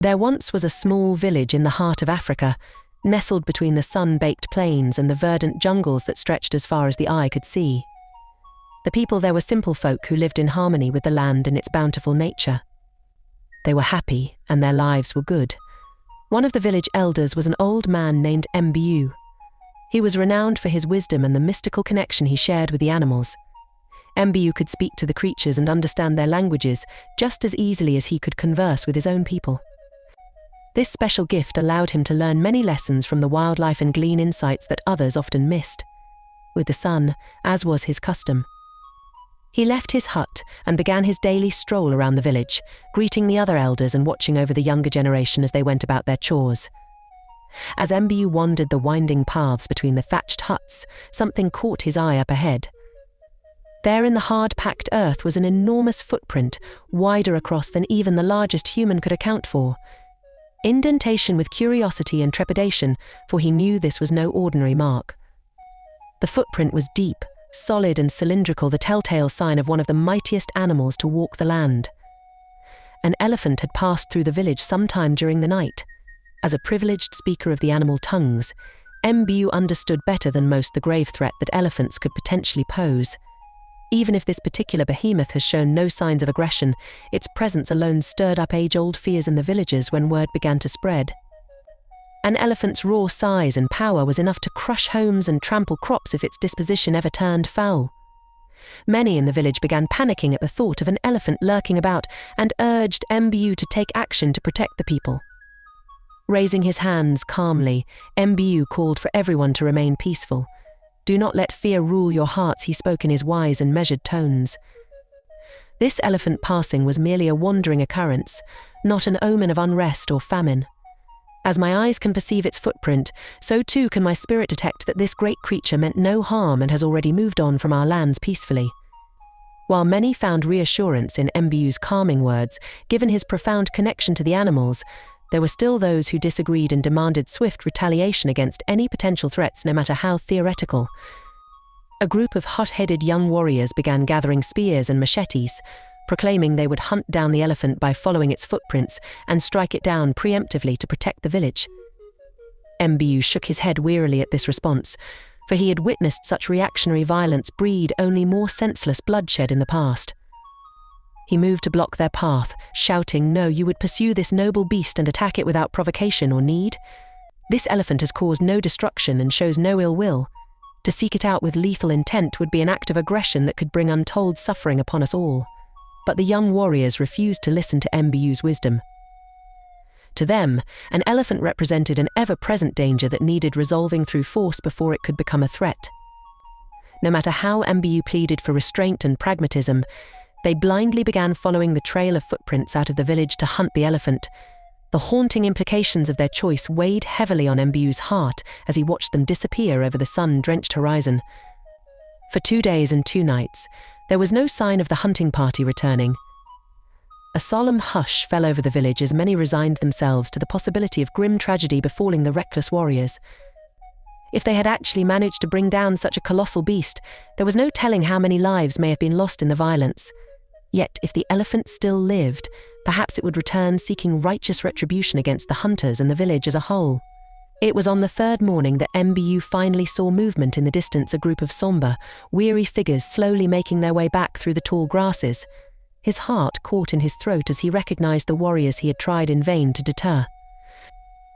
There once was a small village in the heart of Africa, nestled between the sun-baked plains and the verdant jungles that stretched as far as the eye could see. The people there were simple folk who lived in harmony with the land and its bountiful nature. They were happy, and their lives were good. One of the village elders was an old man named Mbu. He was renowned for his wisdom and the mystical connection he shared with the animals. Mbu could speak to the creatures and understand their languages just as easily as he could converse with his own people. This special gift allowed him to learn many lessons from the wildlife and glean insights that others often missed. With the sun, as was his custom, he left his hut and began his daily stroll around the village, greeting the other elders and watching over the younger generation as they went about their chores. As Mbu wandered the winding paths between the thatched huts, something caught his eye up ahead. There in the hard-packed earth was an enormous footprint, wider across than even the largest human could account for. Indentation with curiosity and trepidation, for he knew this was no ordinary mark. The footprint was deep, solid and cylindrical, the telltale sign of one of the mightiest animals to walk the land. An elephant had passed through the village sometime during the night. As a privileged speaker of the animal tongues, Mbu understood better than most the grave threat that elephants could potentially pose. Even if this particular behemoth has shown no signs of aggression, its presence alone stirred up age-old fears in the villages when word began to spread. An elephant's raw size and power was enough to crush homes and trample crops if its disposition ever turned foul. Many in the village began panicking at the thought of an elephant lurking about and urged Mbu to take action to protect the people. Raising his hands calmly, Mbu called for everyone to remain peaceful. "Do not let fear rule your hearts," he spoke in his wise and measured tones. This elephant passing was merely a wandering occurrence, not an omen of unrest or famine. As my eyes can perceive its footprint, so too can my spirit detect that this great creature meant no harm and has already moved on from our lands peacefully. While many found reassurance in Mbu's calming words, given his profound connection to the animals, there were still those who disagreed and demanded swift retaliation against any potential threats, no matter how theoretical. A group of hot-headed young warriors began gathering spears and machetes, proclaiming they would hunt down the elephant by following its footprints and strike it down preemptively to protect the village. Mbu shook his head wearily at this response, for he had witnessed such reactionary violence breed only more senseless bloodshed in the past. He moved to block their path, shouting, "No, you would pursue this noble beast and attack it without provocation or need? This elephant has caused no destruction and shows no ill will. To seek it out with lethal intent would be an act of aggression that could bring untold suffering upon us all." But the young warriors refused to listen to Mbu's wisdom. To them, an elephant represented an ever-present danger that needed resolving through force before it could become a threat. No matter how Mbu pleaded for restraint and pragmatism, they blindly began following the trail of footprints out of the village to hunt the elephant. The haunting implications of their choice weighed heavily on Mbu's heart as he watched them disappear over the sun-drenched horizon. For 2 days and 2 nights, there was no sign of the hunting party returning. A solemn hush fell over the village as many resigned themselves to the possibility of grim tragedy befalling the reckless warriors. If they had actually managed to bring down such a colossal beast, there was no telling how many lives may have been lost in the violence. Yet, if the elephant still lived, perhaps it would return seeking righteous retribution against the hunters and the village as a whole. It was on the 3rd morning that Mbu finally saw movement in the distance, a group of somber, weary figures slowly making their way back through the tall grasses. His heart caught in his throat as he recognized the warriors he had tried in vain to deter.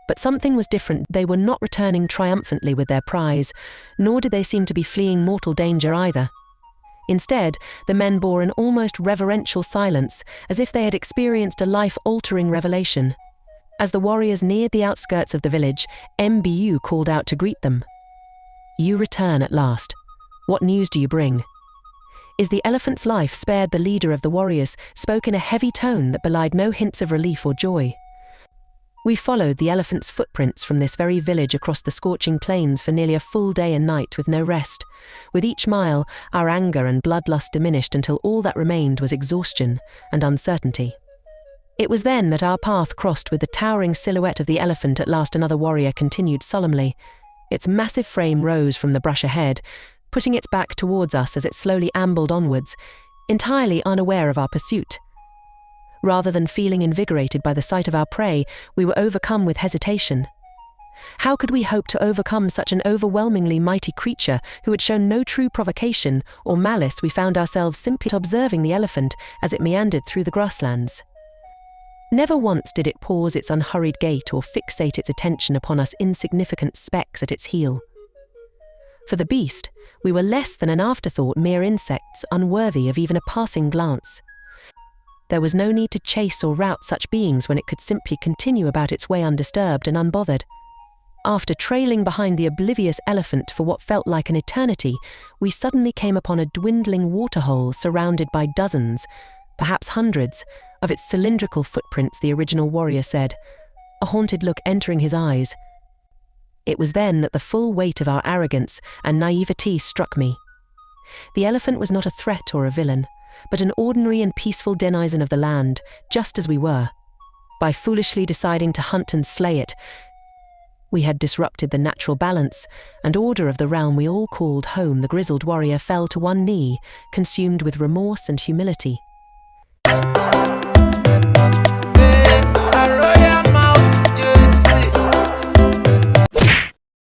But something was different. They were not returning triumphantly with their prize, nor did they seem to be fleeing mortal danger either. Instead, the men bore an almost reverential silence, as if they had experienced a life-altering revelation. As the warriors neared the outskirts of the village, Mbu called out to greet them. "You return at last. What news do you bring?" "Is the elephant's life spared?" The leader of the warriors spoke in a heavy tone that belied no hints of relief or joy. "We followed the elephant's footprints from this very village across the scorching plains for nearly a full day and night with no rest. With each mile, our anger and bloodlust diminished until all that remained was exhaustion and uncertainty. It was then that our path crossed with the towering silhouette of the elephant." At last, another warrior continued solemnly. Its massive frame rose from the brush ahead, putting its back towards us as it slowly ambled onwards, entirely unaware of our pursuit. Rather than feeling invigorated by the sight of our prey, we were overcome with hesitation. How could we hope to overcome such an overwhelmingly mighty creature who had shown no true provocation or malice? We found ourselves simply observing the elephant as it meandered through the grasslands. Never once did it pause its unhurried gait or fixate its attention upon us insignificant specks at its heel. For the beast, we were less than an afterthought, mere insects unworthy of even a passing glance. There was no need to chase or rout such beings when it could simply continue about its way undisturbed and unbothered. After trailing behind the oblivious elephant for what felt like an eternity, we suddenly came upon a dwindling waterhole surrounded by dozens, perhaps hundreds, of its cylindrical footprints, the original warrior said, a haunted look entering his eyes. It was then that the full weight of our arrogance and naivety struck me. The elephant was not a threat or a villain, but an ordinary and peaceful denizen of the land, just as we were. By foolishly deciding to hunt and slay it, we had disrupted the natural balance and order of the realm we all called home. The grizzled warrior fell to one knee, consumed with remorse and humility. Arroyo.